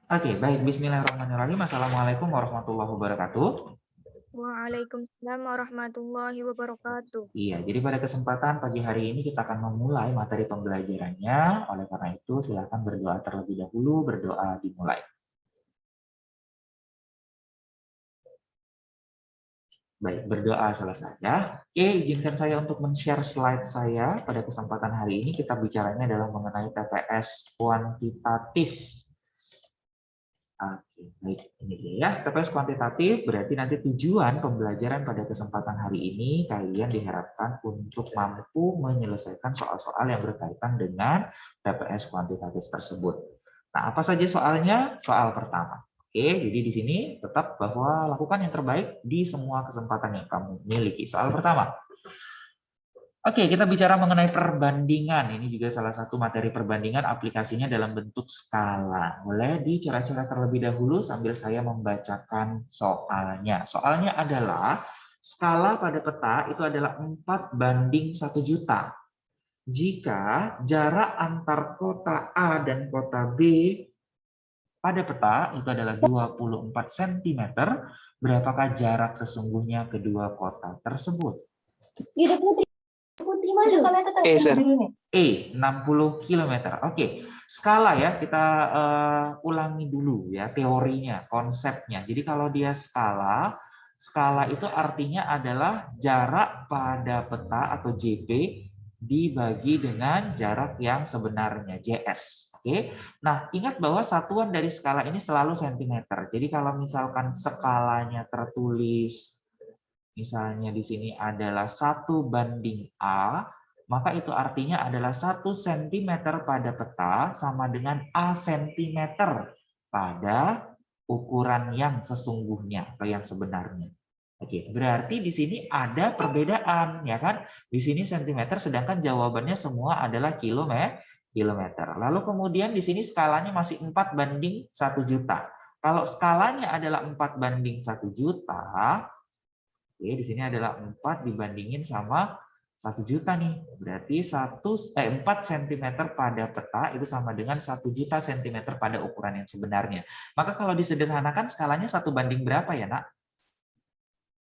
Oke, baik. Bismillahirrahmanirrahim. Assalamualaikum warahmatullahi wabarakatuh. Waalaikumsalam warahmatullahi wabarakatuh. Iya, jadi pada kesempatan pagi hari ini kita akan memulai materi pembelajarannya. Oleh karena itu, silakan berdoa terlebih dahulu. Berdoa dimulai. Baik, berdoa selesai ya. Oke, izinkan saya untuk men-share slide saya. Pada kesempatan hari ini kita bicaranya adalah mengenai TPS kuantitatif. Oke, baik. Ini dia ya. TPS kuantitatif berarti nanti tujuan pembelajaran pada kesempatan hari ini kalian diharapkan untuk mampu menyelesaikan soal-soal yang berkaitan dengan TPS kuantitatif tersebut. Nah, apa saja soalnya? Soal pertama. Oke, jadi di sini tetap bahwa lakukan yang terbaik di semua kesempatan yang kamu miliki. Soal pertama. Oke, kita bicara mengenai perbandingan. Ini juga salah satu materi perbandingan, aplikasinya dalam bentuk skala. Boleh dicoret-coret terlebih dahulu sambil saya membacakan soalnya. Soalnya adalah skala pada peta itu adalah 4:1 juta. Jika jarak antar kota A dan kota B pada peta itu adalah 24 cm, berapakah jarak sesungguhnya kedua kota tersebut? Sir. 60 km. Oke, skala ya, kita ulangi dulu ya teorinya, konsepnya. Jadi kalau dia skala, skala itu artinya adalah jarak pada peta atau JP dibagi dengan jarak yang sebenarnya, JS. Oke. Nah, ingat bahwa satuan dari skala ini selalu cm. Jadi kalau misalkan skalanya tertulis misalnya di sini adalah 1:A, maka itu artinya adalah 1 cm pada peta sama dengan A cm pada ukuran yang sesungguhnya atau yang sebenarnya. Oke, berarti di sini ada perbedaan, ya kan? Di sini cm, sedangkan jawabannya semua adalah kilometer. Lalu kemudian di sini skalanya masih 4:1 juta. Kalau skalanya adalah 4:1 juta, oke, di sini adalah 4 dibandingin sama 1 juta nih. Berarti 4 cm pada peta itu sama dengan 1 juta cm pada ukuran yang sebenarnya. Maka kalau disederhanakan skalanya 1 banding berapa ya, Nak?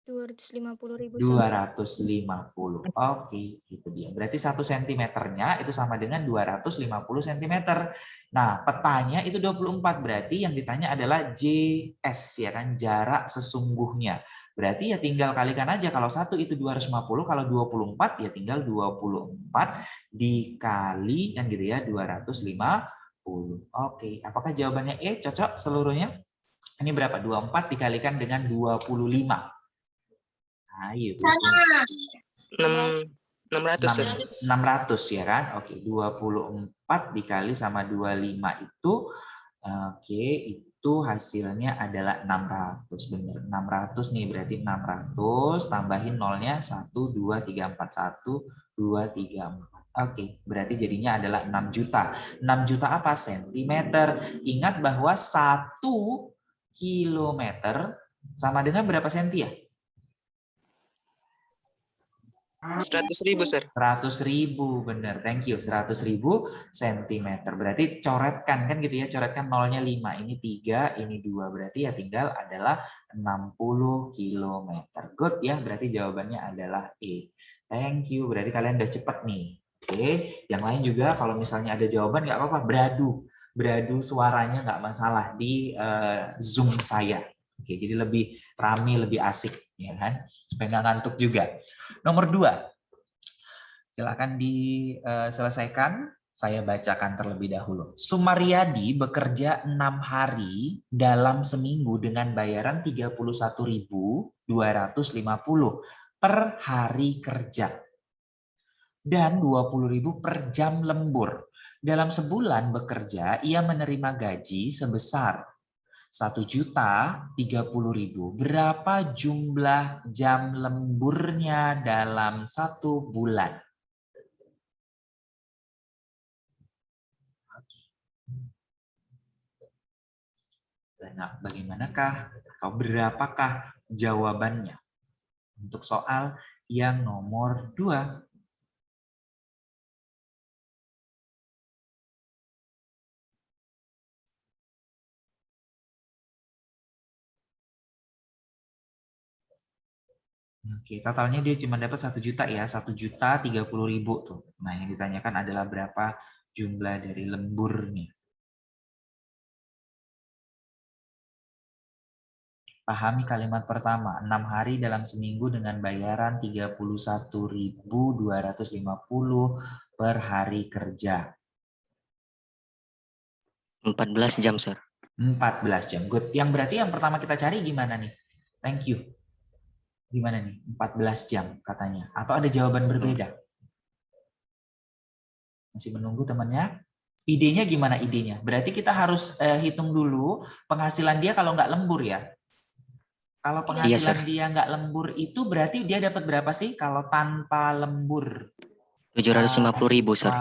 250.000 250. Oke, itu dia. Berarti 1 cm-nya itu sama dengan 250 cm. Nah, petanya itu 24, berarti yang ditanya adalah JS, ya kan, jarak sesungguhnya. Berarti ya tinggal kalikan aja, kalau 1 itu 250, kalau 24 ya tinggal 24 dikali kan gitu ya, 250. Oke, apakah jawabannya E cocok seluruhnya? Ini berapa? 24 dikalikan dengan 25. Ayo. 600, Sir. 600 ya kan? Oke, 24 dikali sama 25 itu oke, itu hasilnya adalah 600. Benar. 600 nih, berarti 600 tambahin nolnya 1 2 3 4 1 2 3 4. Oke, berarti jadinya adalah 6 juta. 6 juta apa? Sentimeter. Ingat bahwa 1 kilometer sama dengan berapa senti ya? 100.000, Sir. 100.000, benar. Thank you. 100.000 cm. Berarti coretkan kan gitu ya. Coretkan nolnya 5, ini 3, ini 2. Berarti ya tinggal adalah 60 km. Good ya. Berarti jawabannya adalah E. Thank you. Berarti kalian udah cepat nih. Oke. Yang lain juga kalau misalnya ada jawaban nggak apa-apa, beradu. Beradu suaranya nggak masalah di Zoom saya. Oke, jadi lebih rame, lebih asik ya kan. Supaya nggak ngantuk juga. Nomor 2. Silakan diselesaikan. Saya bacakan terlebih dahulu. Sumaryadi bekerja 6 hari dalam seminggu dengan bayaran 31.250 per hari kerja dan 20.000 per jam lembur. Dalam sebulan bekerja, ia menerima gaji sebesar 1.030.000. Berapa jumlah jam lemburnya dalam 1 bulan? Nah, bagaimanakah atau berapakah jawabannya untuk soal yang nomor 2? Oke, totalnya dia cuma dapat 1 juta ya, 1.030.000 tuh. Nah, yang ditanyakan adalah berapa jumlah dari lemburnya. Pahami kalimat pertama, 6 hari dalam seminggu dengan bayaran 31.250 per hari kerja. 14 jam, Sir. 14 jam. Good. Yang berarti yang pertama kita cari gimana nih? Thank you. Gimana nih? 14 jam katanya. Atau ada jawaban berbeda? Masih menunggu temannya? Idenya gimana idenya? Berarti kita harus hitung dulu penghasilan dia kalau nggak lembur ya. Kalau penghasilan dia nggak lembur itu berarti dia dapat berapa sih kalau tanpa lembur? 750.000, Sir.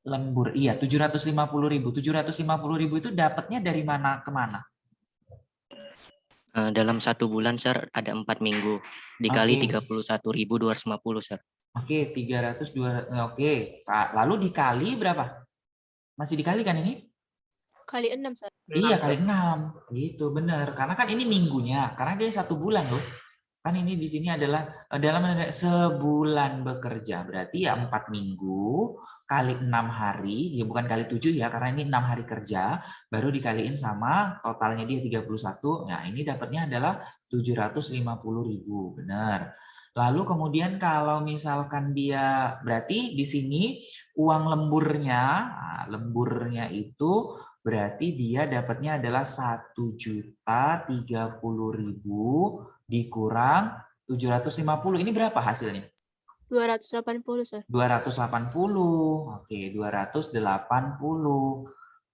Lembur, iya 750.000. 750.000 itu dapatnya dari mana ke mana? Dalam 1 bulan, Sir, ada 4 minggu. Dikali Oke. 31.250, Sir. Oke, 300, oke. Lalu dikali berapa? Masih dikali kan ini? Kali 6, Sir. Iya, 6, kali Sir. 6. Gitu, benar. Karena kan ini minggunya. Karena dia 1 bulan loh. Kan ini di sini adalah dalam sebulan bekerja. Berarti ya 4 minggu kali 6 hari. Ya bukan kali 7 ya, karena ini 6 hari kerja. Baru dikaliin sama totalnya dia 31. Nah, ini dapatnya adalah 750.000. Benar. Lalu kemudian kalau misalkan dia, berarti di sini uang lemburnya, lemburnya itu berarti dia dapatnya adalah 1.030.000 dikurang 750. Ini berapa hasilnya? 280, Sir. 280. Oke, 280.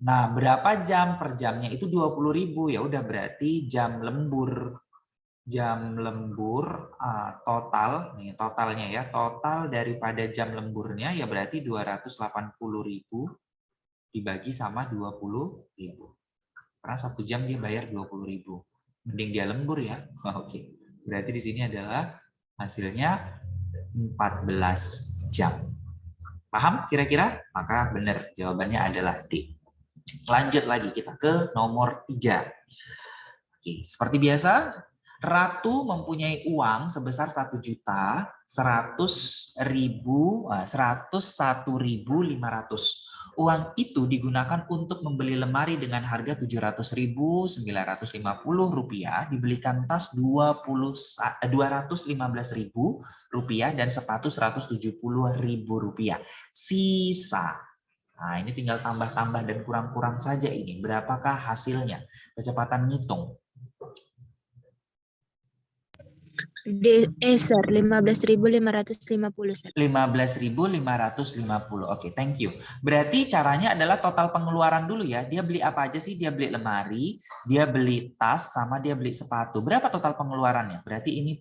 Nah, berapa jam per jamnya? Itu 20.000. Ya udah berarti jam lembur. Jam lembur total, nih totalnya ya, total daripada jam lemburnya ya berarti 280.000 dibagi sama 20.000. Karena 1 jam dia bayar 20.000. Mending dia lembur ya. Oke. Berarti di sini adalah hasilnya 14 jam. Paham kira-kira? Maka benar jawabannya adalah D. Lanjut lagi kita ke nomor 3. Oke, seperti biasa, Ratu mempunyai uang sebesar 1.101.500. Uang itu digunakan untuk membeli lemari dengan harga Rp700.950, dibelikan tas Rp215.000 dan sepatu Rp170.000. Sisa. Nah, ini tinggal tambah-tambah dan kurang-kurang saja ini. Berapakah hasilnya? Kecepatan ngitung. Sir, 15.550, Sir. 15.550. Oke, thank you. Berarti caranya adalah total pengeluaran dulu ya. Dia beli apa aja sih? Dia beli lemari, dia beli tas, sama dia beli sepatu. Berapa total pengeluarannya? Berarti ini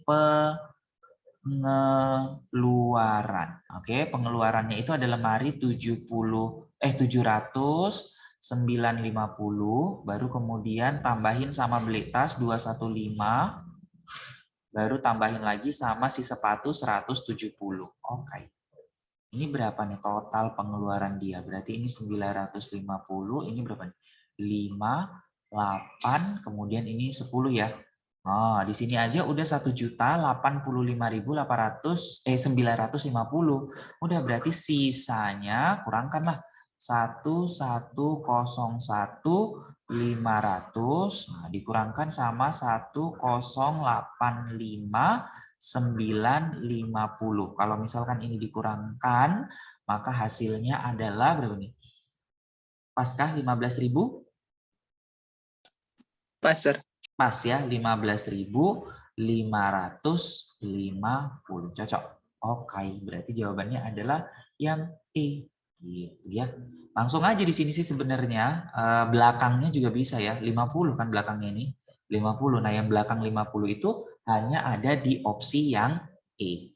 pengeluaran. Oke, pengeluarannya itu ada lemari 700.950, baru kemudian tambahin sama beli tas 215. Baru tambahin lagi sama si sepatu 170. Oke. Ini berapa nih total pengeluaran dia? Berarti ini 950, ini berapa nih? 5, 8, kemudian ini 10 ya. Oh, di sini aja udah 1.085.950. Udah berarti sisanya kurangkanlah 1.101.500. Nah, dikurangkan sama 1.085.950. Kalau misalkan ini dikurangkan, maka hasilnya adalah berapa nih? Paskah 15.000? Pas, Sir. Pas ya, 15.550. Cocok. Oke, berarti jawabannya adalah yang E. Gitu ya. Langsung aja di sini sih sebenarnya belakangnya juga bisa ya. 50 kan belakangnya ini. 50. Nah, yang belakang 50 itu hanya ada di opsi yang E.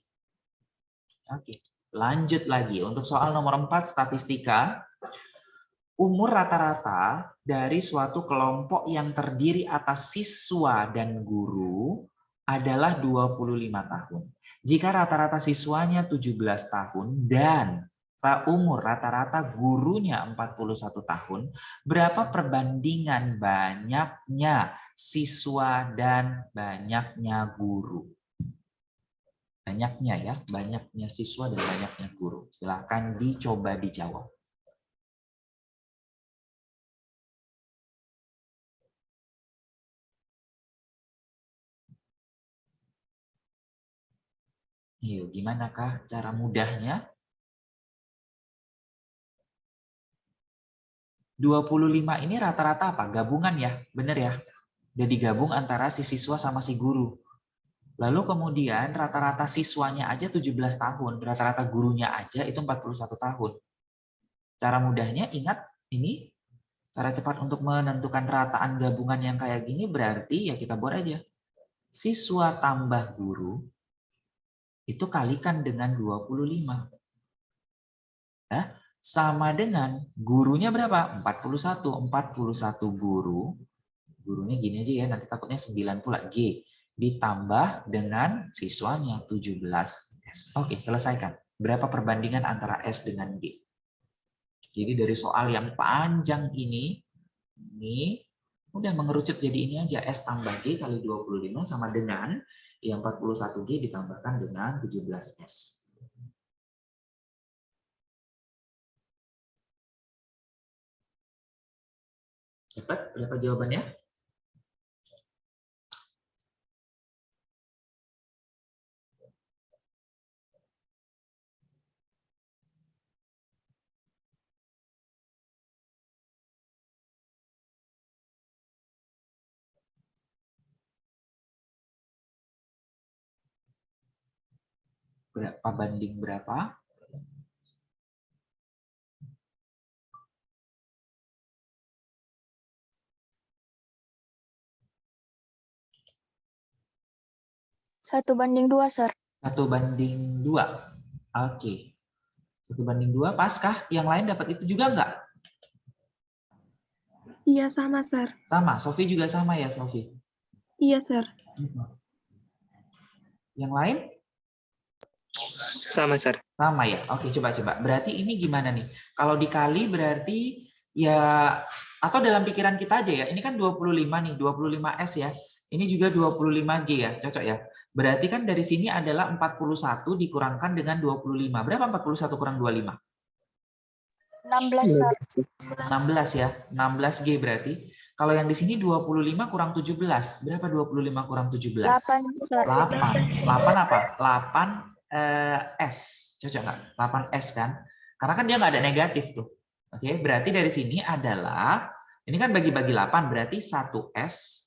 Oke, lanjut lagi. Untuk soal nomor 4 statistika. Umur rata-rata dari suatu kelompok yang terdiri atas siswa dan guru adalah 25 tahun. Jika rata-rata siswanya 17 tahun dan umur rata-rata gurunya 41 tahun, berapa perbandingan banyaknya siswa dan banyaknya guru? Banyaknya ya, banyaknya siswa dan banyaknya guru. Silahkan dicoba dijawab. Yuk, gimanakah cara mudahnya? 25 ini rata-rata apa? Gabungan ya, bener ya? Udah digabung antara si siswa sama si guru. Lalu kemudian rata-rata siswanya aja 17 tahun, rata-rata gurunya aja itu 41 tahun. Cara mudahnya ingat ini, cara cepat untuk menentukan rataan gabungan yang kayak gini berarti ya kita buat aja. Siswa tambah guru itu kalikan dengan 25. Ya, sama dengan gurunya berapa? 41. 41 guru. Gurunya gini aja ya, nanti takutnya 9 pula. G. Ditambah dengan siswanya 17 S. Oke, selesaikan. Berapa perbandingan antara S dengan G? Jadi dari soal yang panjang ini udah mengerucut jadi ini aja. S tambah G kali 25 sama dengan yang 41 G ditambahkan dengan 17 S. Cepat, berapa jawabannya? Berapa banding berapa? Satu banding 2, Sir. 1/2. Oke. 1/2 paskah? Yang lain dapat itu juga enggak? Iya, sama, Sir. Sama. Sofi juga sama ya, Sofi? Iya, Sir. Yang lain? Sama, Sir. Sama ya? Oke, coba-coba. Berarti ini gimana nih? Kalau dikali berarti ya, atau dalam pikiran kita aja ya, ini kan 25 nih, 25S ya. Ini juga 25G ya, cocok ya. Berarti kan dari sini adalah 41 dikurangkan dengan 25. Berapa 41 kurang 25? 16, Sir. 16 ya, 16G berarti. Kalau yang di sini 25 kurang 17. Berapa 25 kurang 17? 8, Sir. 8. 8 apa? 8 S. Cocok nggak? 8S kan? Karena kan dia nggak ada negatif tuh. Oke, berarti dari sini adalah, ini kan bagi-bagi 8, berarti 1S.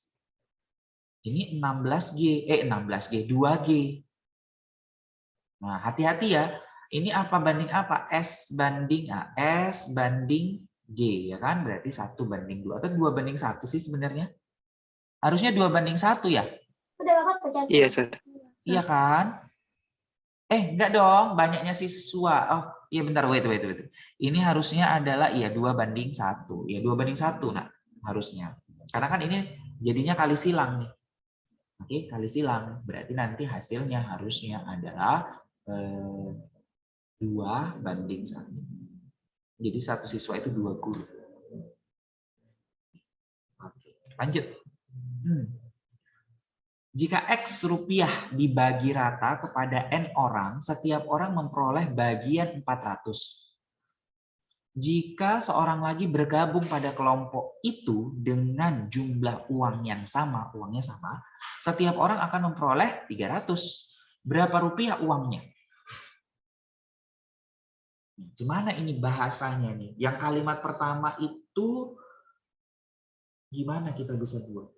Ini 16G, 2G. Nah, hati-hati ya. Ini apa banding apa? S banding G, ya kan? Berarti 1/2 atau 2/1 sih sebenarnya. Harusnya 2/1 ya? Iya, Sir. Iya kan? Enggak dong, banyaknya siswa. Oh, iya bentar, wait. Ini harusnya adalah 2/1. Ya 2/1, nah, harusnya. Karena kan ini jadinya kali silang nih. Oke, kali silang. Berarti nanti hasilnya harusnya adalah 2/1. Jadi satu siswa itu 2 guru. Oke, lanjut. Jika X rupiah dibagi rata kepada N orang, setiap orang memperoleh bagian 400. Jika seorang lagi bergabung pada kelompok itu dengan jumlah uang yang sama, uangnya sama, setiap orang akan memperoleh 300. Berapa rupiah uangnya? Gimana ini bahasanya nih? Yang kalimat pertama itu gimana kita bisa buat?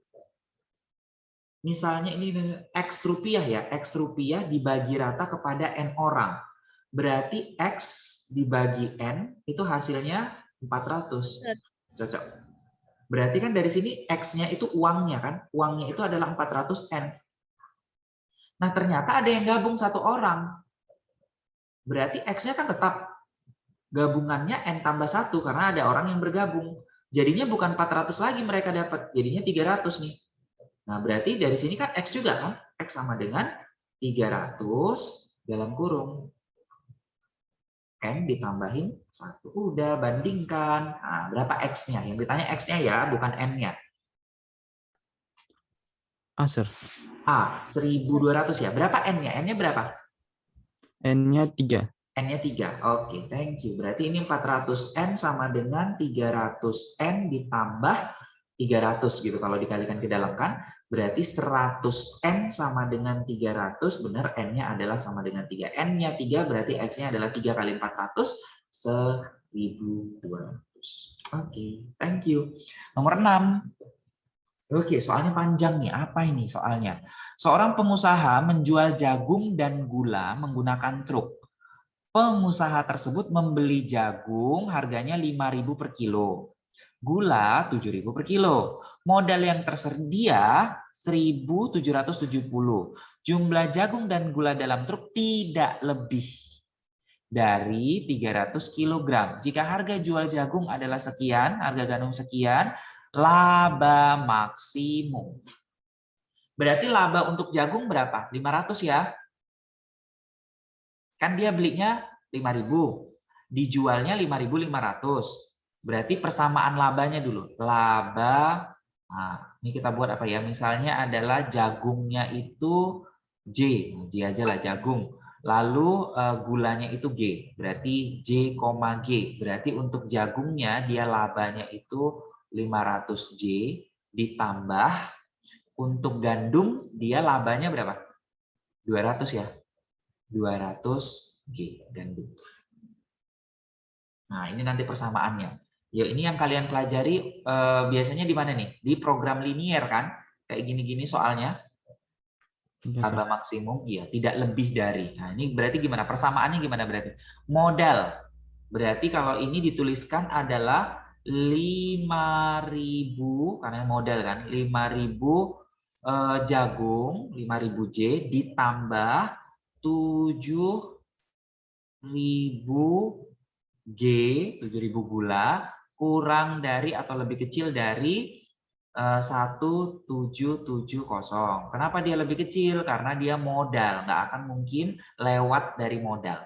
Misalnya ini X rupiah ya, X rupiah dibagi rata kepada N orang. Berarti X dibagi N itu hasilnya 400. Cocok. Berarti kan dari sini X-nya itu uangnya kan. Uangnya itu adalah 400 N. Nah ternyata ada yang gabung satu orang. Berarti X-nya kan tetap gabungannya N tambah 1 karena ada orang yang bergabung. Jadinya bukan 400 lagi mereka dapat. Jadinya 300 nih. Nah berarti dari sini kan X juga kan. X sama dengan 300 dalam kurung. N ditambahin 1. Udah, bandingkan. Nah, berapa X-nya? Yang ditanya X-nya ya, bukan N-nya. A, Sir. A, 1200 ya. Berapa N-nya? N-nya berapa? N-nya 3. N-nya 3. Oke, thank you. Berarti ini 400N sama dengan 300N ditambah 300 gitu. Kalau dikalikan ke dalam kan, berarti 100N sama dengan 300, benar N-nya adalah sama dengan 3. N-nya 3 berarti X-nya adalah 3 kali 400, 1200. Oke, thank you. Nomor 6. Oke, soalnya panjang nih. Apa ini soalnya? Seorang pengusaha menjual jagung dan gula menggunakan truk. Pengusaha tersebut membeli jagung harganya 5.000 per kilo. Gula 7.000 per kilo. Modal yang tersedia 1.770. Jumlah jagung dan gula dalam truk tidak lebih dari 300 kg. Jika harga jual jagung adalah sekian, harga gandum sekian, laba maksimum. Berarti laba untuk jagung berapa? 500 ya. Kan dia belinya 5.000, dijualnya 5.500. Berarti persamaan labanya dulu. Laba, nah, ini kita buat apa ya? Misalnya adalah jagungnya itu J, J aja lah jagung. Lalu gulanya itu G, berarti J, G. Berarti untuk jagungnya dia labanya itu 500 J ditambah untuk gandum dia labanya berapa? 200 ya. 200 G gandum. Nah, ini nanti persamaannya. Ya, ini yang kalian pelajari biasanya di mana nih? Di program linier kan? Kayak gini-gini soalnya. Laba maksimum, iya, tidak lebih dari. Nah, ini berarti gimana? Persamaannya gimana berarti? Modal. Berarti kalau ini dituliskan adalah 5.000, karena modal kan, 5.000 jagung, 5.000 J ditambah 7.000 G, 7.000 gula, kurang dari atau lebih kecil dari 1.770. Kenapa dia lebih kecil? Karena dia modal, nggak akan mungkin lewat dari modal.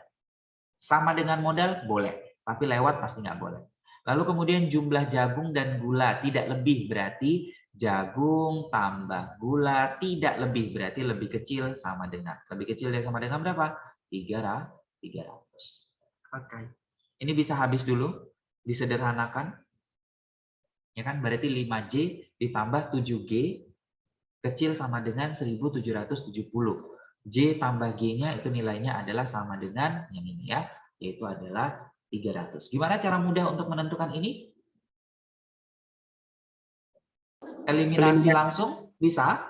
Sama dengan modal boleh, tapi lewat pasti nggak boleh. Lalu kemudian jumlah jagung dan gula tidak lebih, berarti jagung tambah gula tidak lebih, berarti lebih kecil sama dengan. Lebih kecil dari sama dengan berapa? 300. Oke. Ini bisa habis dulu, disederhanakan. Ya kan, berarti 5J ditambah 7G kecil sama dengan 1.770. J tambah G-nya itu nilainya adalah sama dengan yang ini ya, yaitu adalah 300. Gimana cara mudah untuk menentukan ini? Eliminasi langsung? Bisa?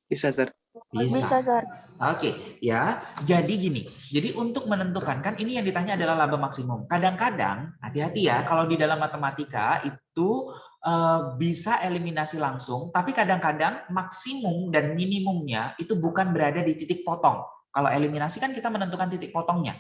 Bisa, Sir. Bisa, Sir. Oke, ya. Jadi gini. Jadi untuk menentukan, kan ini yang ditanya adalah laba maksimum. Kadang-kadang, hati-hati ya, kalau di dalam matematika itu bisa eliminasi langsung, tapi kadang-kadang maksimum dan minimumnya itu bukan berada di titik potong. Kalau eliminasi kan kita menentukan titik potongnya.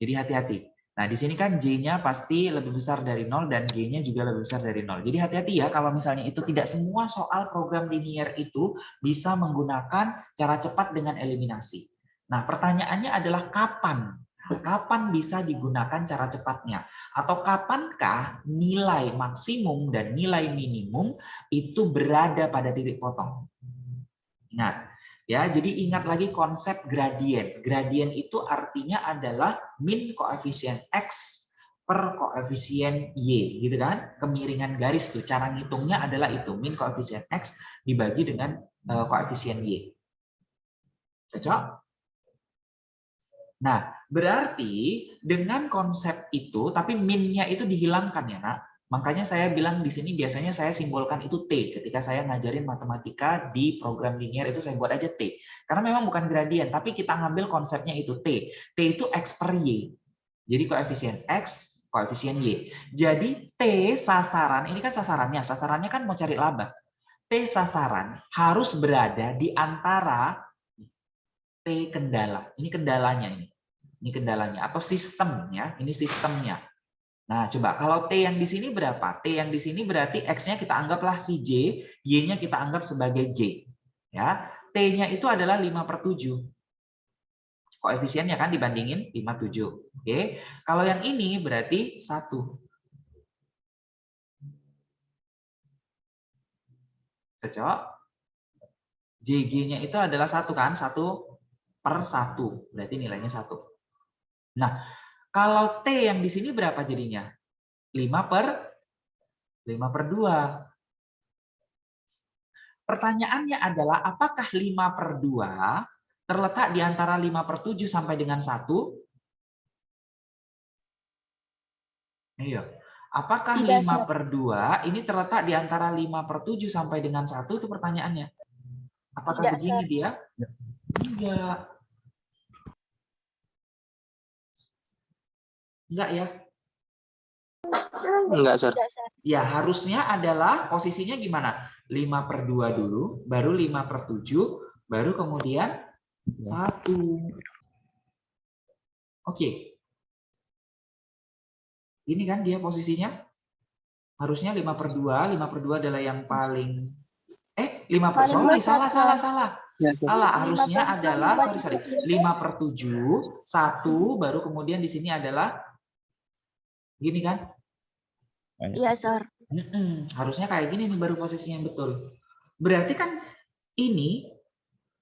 Jadi hati-hati. Nah, di sini kan J-nya pasti lebih besar dari 0 dan G-nya juga lebih besar dari 0. Jadi hati-hati ya kalau misalnya itu tidak semua soal program linier itu bisa menggunakan cara cepat dengan eliminasi. Nah, pertanyaannya adalah kapan? Nah, kapan bisa digunakan cara cepatnya? Atau kapankah nilai maksimum dan nilai minimum itu berada pada titik potong? Ingat. Ya, jadi ingat lagi konsep gradien. Gradien itu artinya adalah min koefisien X per koefisien Y, gitu kan? Kemiringan garis tuh, cara ngitungnya adalah itu, min koefisien X dibagi dengan koefisien Y. Cocok? Nah, berarti dengan konsep itu, tapi minnya itu dihilangkan ya, Nak. Makanya saya bilang di sini biasanya saya simbolkan itu T. Ketika saya ngajarin matematika di program linier itu saya buat aja T. Karena memang bukan gradien, tapi kita ngambil konsepnya itu T. T itu X per Y. Jadi koefisien X, koefisien Y. Jadi T sasaran, ini kan sasarannya kan mau cari laba. T sasaran harus berada di antara T kendala. Ini kendalanya ini. Ini kendalanya atau sistemnya, ini sistemnya. Nah, coba kalau T yang di sini berapa? T yang di sini berarti X-nya kita anggaplah si J, Y-nya kita anggap sebagai G. Ya, T-nya itu adalah 5/7. Koefisiennya kan dibandingin 5/7. Oke. Kalau yang ini berarti 1. Cocok? JG-nya itu adalah 1 kan? 1 per 1. Berarti nilainya 1. Nah, kalau T yang di sini berapa jadinya? 5 per 2. Pertanyaannya adalah apakah 5 per 2 terletak di antara 5 per 7 sampai dengan 1? Iya. Apakah Tidak, 5 Sir. per 2 ini terletak di antara 5 per 7 sampai dengan 1? Itu pertanyaannya. Apakah Tidak, begini Sir. dia? Enggak. Enggak ya? Enggak, Sir. Tidak, Sir. Ya, harusnya adalah posisinya gimana? 5 per 2 dulu, baru 5 per 7, baru kemudian 1. Oke. Ini kan dia posisinya. Harusnya 5 per 2. 5 per 2 adalah yang paling... 5 per... Paling besar, Salah. Ya, Sir. Salah, 5 harusnya per adalah... 7 Sorry. 5 per 7, 1, baru kemudian di sini adalah... Gini kan? Iya, Sir. Harusnya kayak gini nih baru posisinya yang betul. Berarti kan ini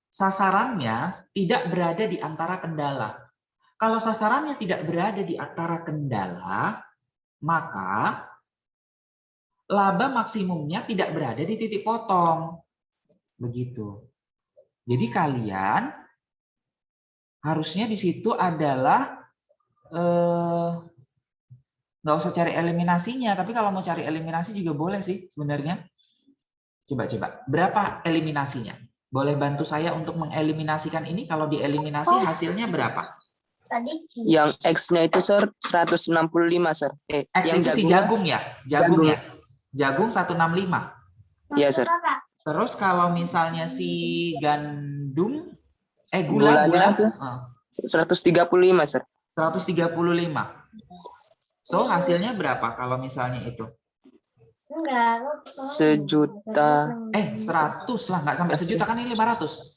sasarannya tidak berada di antara kendala. Kalau sasarannya tidak berada di antara kendala, maka laba maksimumnya tidak berada di titik potong. Begitu. Jadi kalian harusnya di situ adalah nggak usah cari eliminasinya, tapi kalau mau cari eliminasi juga boleh sih sebenarnya. Coba. Berapa eliminasinya? Boleh bantu saya untuk mengeliminasikan ini? Kalau dieliminasi hasilnya berapa? Yang X-nya itu, Sir, 165, Sir. X Yang itu si jagung, jagung ya? Jagung. Jagung 165. Iya, Sir. Terus kalau misalnya si gandum, gula. Gulanya tuh 135, Sir. 135. So, hasilnya berapa kalau misalnya itu? Sejuta. 100 lah, nggak sampai sejuta kan ini 500.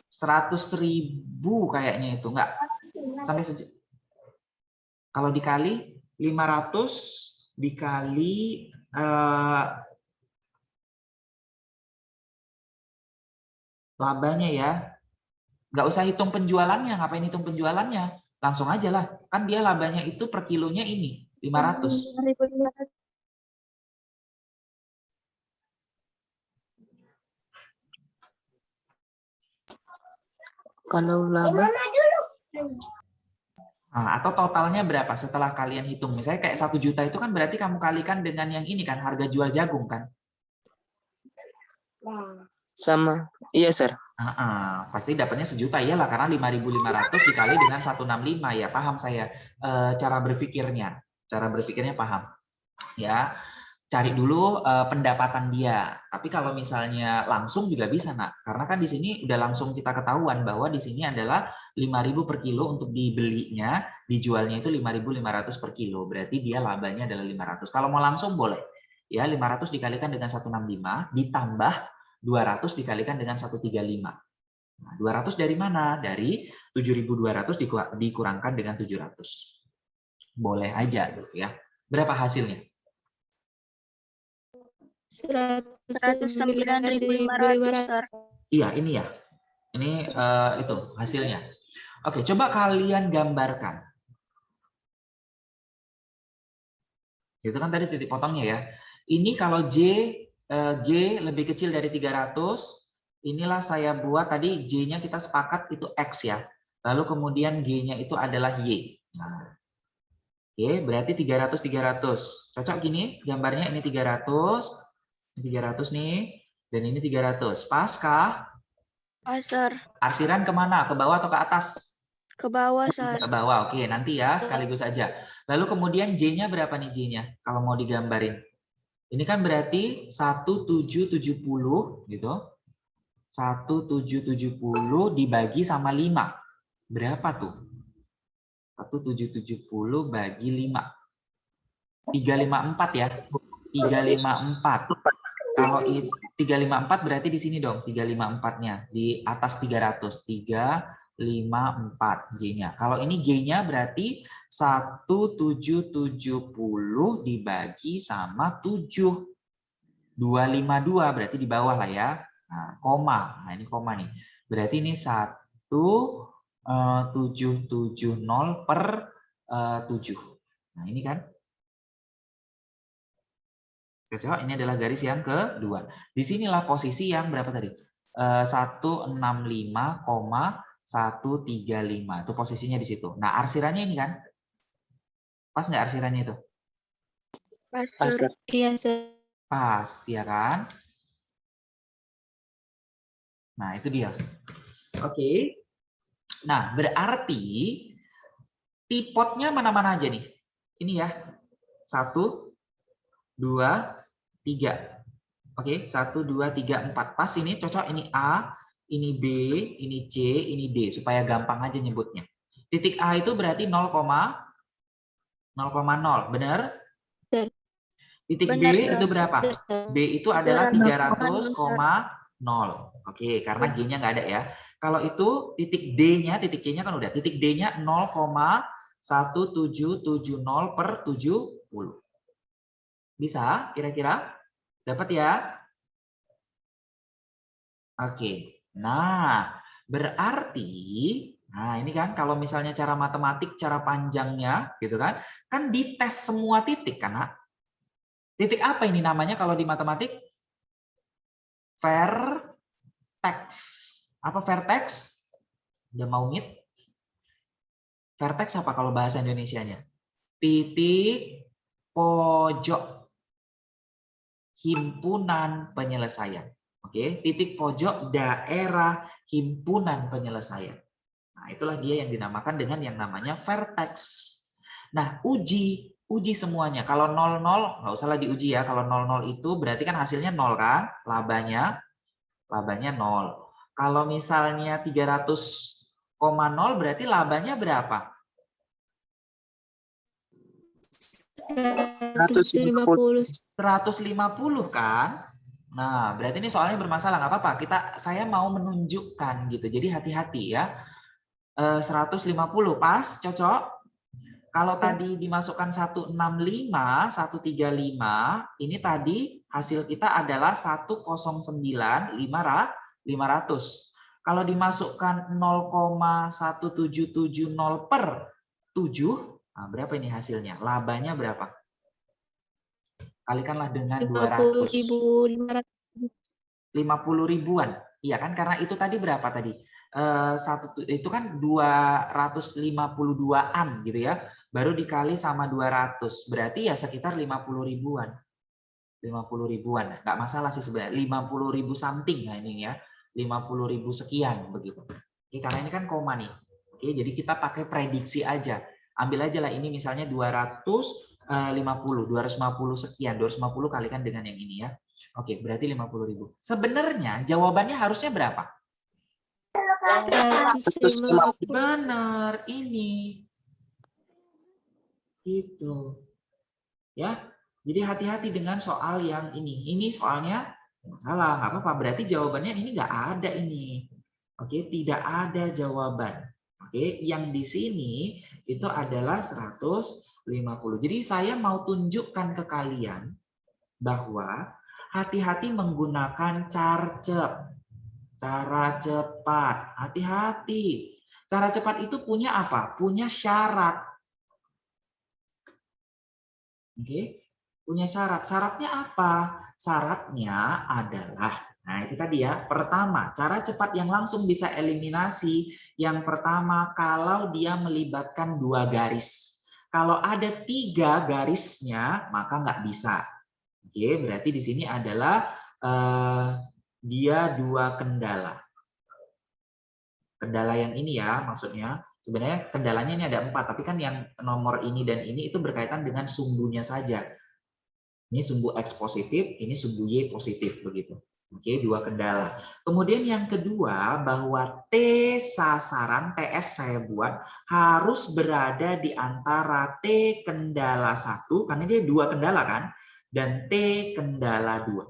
100.000 kayaknya itu, nggak sampai sejuta. Kalau dikali 500 dikali labanya ya, nggak usah hitung penjualannya. Ngapain hitung penjualannya? Langsung aja lah, kan dia labanya itu per kilonya ini 500. Kalau laba Nah, atau totalnya berapa setelah kalian hitung? Misalnya kayak 1 juta itu kan berarti kamu kalikan dengan yang ini kan, harga jual jagung kan? sama, iya, Sir. Pasti dapatnya sejuta, iyalah, karena 5.500 dikali dengan 165, ya paham saya cara berpikirnya paham ya. Cari dulu pendapatan dia, tapi kalau misalnya langsung juga bisa, Nak, karena kan di sini udah langsung kita ketahuan bahwa di sini adalah 5.000 per kilo untuk dibelinya, dijualnya itu 5.500 per kilo, berarti dia labanya adalah 500. Kalau mau langsung boleh ya, 500 dikalikan dengan 165 ditambah 200 dikalikan dengan 135. Nah, 200 dari mana? Dari 7.200 dikurangkan dengan 700. Boleh aja gitu ya. Berapa hasilnya? 109.500, Sir. Iya, ini ya. Ini itu hasilnya. Oke, coba kalian gambarkan. Itu kan tadi titik potongnya ya. Ini kalau G lebih kecil dari 300, inilah saya buat tadi J-nya kita sepakat itu X ya. Lalu kemudian G-nya itu adalah Y. Nah, oke, berarti 300. Cocok gini gambarnya, ini 300. Ini 300 nih, dan ini 300. Pas kah? Pas, Sir. Arsiran kemana? Ke bawah atau ke atas? Ke bawah, Sir. Ke bawah, oke. Nanti ya, sekaligus aja. Lalu kemudian J-nya berapa nih J-nya? Kalau mau digambarin. Ini kan berarti 1770 gitu. 1770 dibagi sama 5. Berapa tuh? 1770 bagi 5. 354 ya. 354. Kalau 354 berarti di sini dong, 354-nya di atas 300, 354 J-nya. Kalau ini G-nya berarti 1770 dibagi sama 7. 252 berarti di bawah lah ya. Nah, koma. Nah, ini koma nih. Berarti ini 1,770 per 7. Nah, ini kan. Cocok, ini adalah garis yang kedua. Disinilah posisi yang berapa tadi? 165,135. Itu posisinya di situ. Nah, arsirannya ini kan? Pas nggak arsirannya itu? Pas, Pas, Sir. Sir. Iya, Sir. Pas, ya kan? Nah, itu dia. Oke. Nah, berarti tipotnya mana-mana aja nih? Ini ya. 1, 2, 3. Oke, 1, 2, 3, 4. Pas ini cocok, ini A, ini B, ini C, ini D. Supaya gampang aja nyebutnya. Titik A itu berarti 0,0. Benar? Sir. Titik B Benar, Sir. itu berapa? B itu adalah 300,0. Oke, karena G-nya nggak ada ya. Kalau itu titik D-nya, titik C-nya kan udah. Titik D-nya 0,1770 per 70. Bisa kira-kira? Dapat ya? Oke. Nah, berarti nah ini kan kalau misalnya cara matematik, cara panjangnya gitu kan. Kan dites semua titik kan, Nak? Titik apa ini namanya kalau di matematik? Vertex. Apa vertex? Udah mau meet? Vertex apa kalau bahasa Indonesianya? Titik pojok himpunan penyelesaian. Oke, titik pojok daerah himpunan penyelesaian. Nah, itulah dia yang dinamakan dengan yang namanya vertex. Nah, uji semuanya. Kalau 00 nggak usah lah diuji ya. Kalau 00 itu berarti kan hasilnya 0 kan? Labanya 0. Kalau misalnya 300,0 berarti labanya berapa? 150. 150 kan? Nah, berarti ini soalnya bermasalah, nggak apa-apa. Saya mau menunjukkan gitu. Jadi hati-hati ya. 150 pas, cocok. Kalau tadi dimasukkan 165, 135, ini tadi hasil kita adalah 109,500. Kalau dimasukkan 0,1770 per 7, nah berapa ini hasilnya? Labanya berapa? Kalikanlah dengan 200. 50.500. 50 ribuan. Iya kan? Karena itu tadi berapa tadi? Itu kan 252-an gitu ya. Baru dikali sama 200. Berarti ya sekitar 50 ribuan. 50 ribuan. Nggak masalah sih sebenarnya. 50 ribu something nah ini ya. 50 ribu sekian begitu. Oke, karena ini kan koma nih. Oke, jadi kita pakai prediksi aja. Ambil aja lah ini misalnya 250 sekian. 250 kalikan dengan yang ini ya. Oke, berarti 50 ribu. Sebenarnya jawabannya harusnya berapa? 150. Benar, ini. Gitu. Ya. Jadi hati-hati dengan soal yang ini. Ini soalnya salah, nggak apa-apa. Berarti jawabannya ini nggak ada ini. Oke, tidak ada jawaban. Oke, yang di sini itu adalah 150. Jadi saya mau tunjukkan ke kalian bahwa hati-hati menggunakan carcep. Cara cepat. Hati-hati. Cara cepat itu punya apa? Punya syarat. Oke. Punya syarat. Syaratnya apa? Syaratnya adalah, nah itu tadi ya. Pertama, cara cepat yang langsung bisa eliminasi. Yang pertama, kalau dia melibatkan 2 garis. Kalau ada 3 garisnya, maka nggak bisa. Oke, berarti di sini adalah dia 2 kendala. Kendala yang ini ya, maksudnya sebenarnya kendalanya ini ada 4, tapi kan yang nomor ini dan ini itu berkaitan dengan sumbunya saja. Ini sumbu X positif, ini sumbu Y positif begitu. Oke, 2 kendala. Kemudian yang kedua bahwa T sasaran, TS saya buat harus berada di antara T kendala 1 karena dia 2 kendala kan, dan T kendala 2.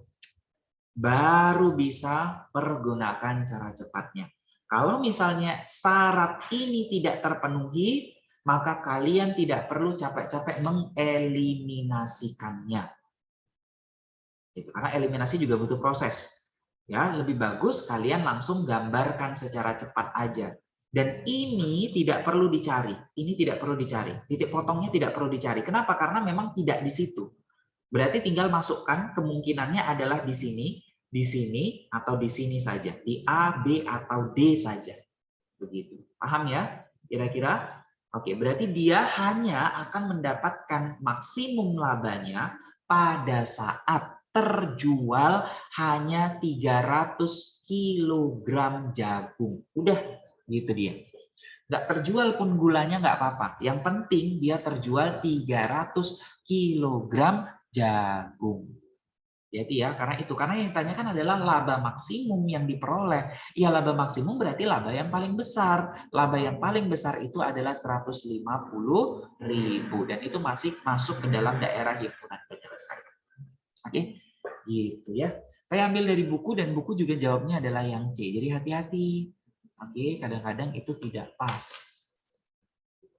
Baru bisa pergunakan cara cepatnya. Kalau misalnya syarat ini tidak terpenuhi, maka kalian tidak perlu capek-capek mengeliminasikannya. Karena eliminasi juga butuh proses. Ya, lebih bagus kalian langsung gambarkan secara cepat aja. Dan ini tidak perlu dicari. Ini tidak perlu dicari. Titik potongnya tidak perlu dicari. Kenapa? Karena memang tidak di situ. Berarti tinggal masukkan kemungkinannya adalah di sini, atau di sini saja. Di A, B, atau D saja. Begitu. Paham ya? Kira-kira? Oke, berarti dia hanya akan mendapatkan maksimum labanya pada saat terjual hanya 300 kg jagung. Udah, gitu dia. Nggak terjual pun gulanya nggak apa-apa. Yang penting dia terjual 300 kg jagung. Jadi ya, karena yang ditanyakan adalah laba maksimum yang diperoleh. Ya, laba maksimum berarti laba yang paling besar. Laba yang paling besar itu adalah 150.000 dan itu masih masuk ke dalam daerah himpunan penyelesaian. Oke, gitu ya. Saya ambil dari buku dan buku juga jawabnya adalah yang C. Jadi hati-hati. Oke, kadang-kadang itu tidak pas.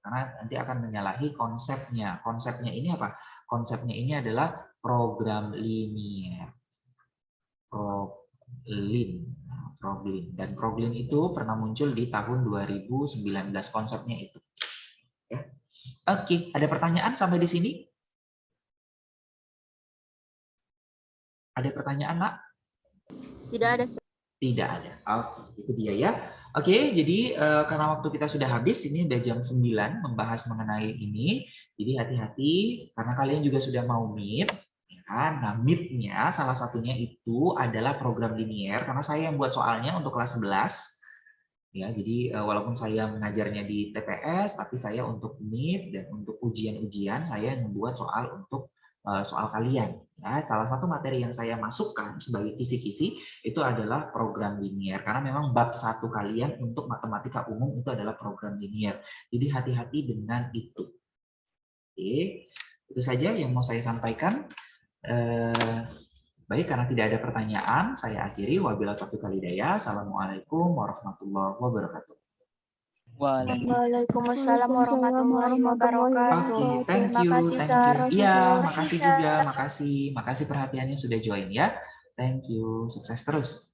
Karena nanti akan menyalahi konsepnya. Konsepnya ini apa? Konsepnya ini adalah program linier. Proglin. Dan proglin itu pernah muncul di tahun 2019 konsepnya itu. Ya. Oke, ada pertanyaan sampai di sini? Ada pertanyaan, Nak? Tidak ada, Sir. Tidak ada. Oke, itu dia ya. Oke, jadi karena waktu kita sudah habis, ini udah jam 9 membahas mengenai ini. Jadi hati-hati karena kalian juga sudah mau meet. Ya kan? Nah, meet-nya salah satunya itu adalah program linier karena saya yang buat soalnya untuk kelas 11. Ya, jadi walaupun saya mengajarnya di TPS, tapi saya untuk meet dan untuk ujian-ujian saya yang membuat soal untuk soal kalian. Ya, salah satu materi yang saya masukkan sebagai kisi-kisi itu adalah program linier karena memang bab 1 kalian untuk matematika umum itu adalah program linier. Jadi hati-hati dengan itu. Oke, itu saja yang mau saya sampaikan. Baik, karena tidak ada pertanyaan, saya akhiri. Wabillahi taufiq wal hidayah. Assalamualaikum warahmatullahi wabarakatuh. Waalaikumsalam warahmatullahi wabarakatuh. Oke, thank Terima you, kasih, thank Sar. you. Iya, makasih juga, makasih perhatiannya sudah join ya. Thank you, sukses terus.